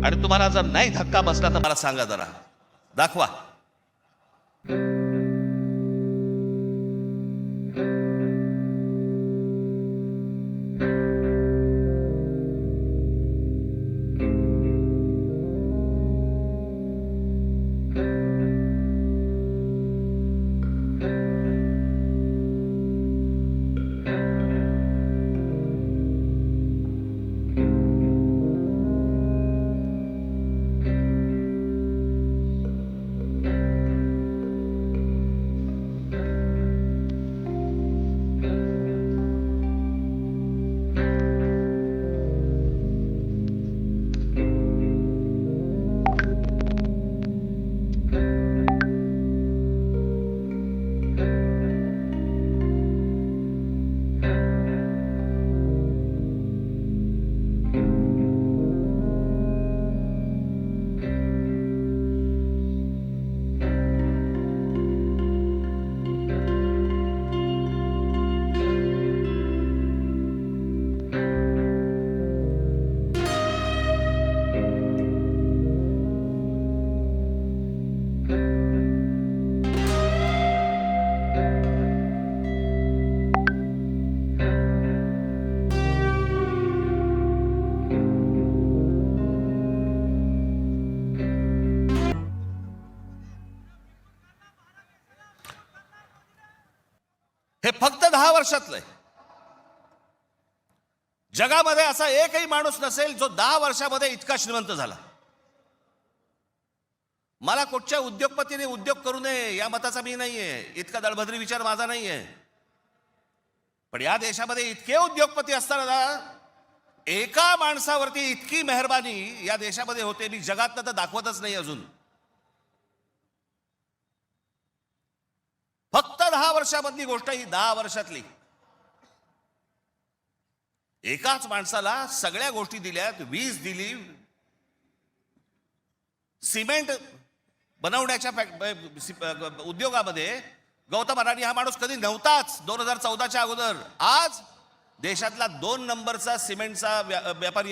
आणि तुम्हाला जर नाही धक्का बसला तर मला सांगा, जरा दाखवा. हे फक्त 10 वर्षातलं आहे. जगामध्ये असा एकही माणूस नसेल जो 10 वर्षामध्ये इतका श्रीमंत झाला. मला कुठच्या उद्योगपतीने उद्योग करू नये या मताचा मी नाहीये, इतका दळभद्री विचार माझा नाहीये. पण या देशामध्ये इतके उद्योगपती असताना एका माणसावरती इतकी मेहरबानी या देशामध्ये होते, मी जगातनं तर दाखवतच नाही अजून. फक्त 10 वर्षामधली गोष्ट ही, 10 वर्षातली. एकाच माणसाला सगळ्या गोष्टी दिल्यात. वीज दिली, सिमेंट बनवण्याच्या उद्योगामध्ये गौतम अडाणी हा माणूस कधी नव्हताच 2014च्या अगोदर. आज देशातला 2 नंबरचा सिमेंटचा व्यापारी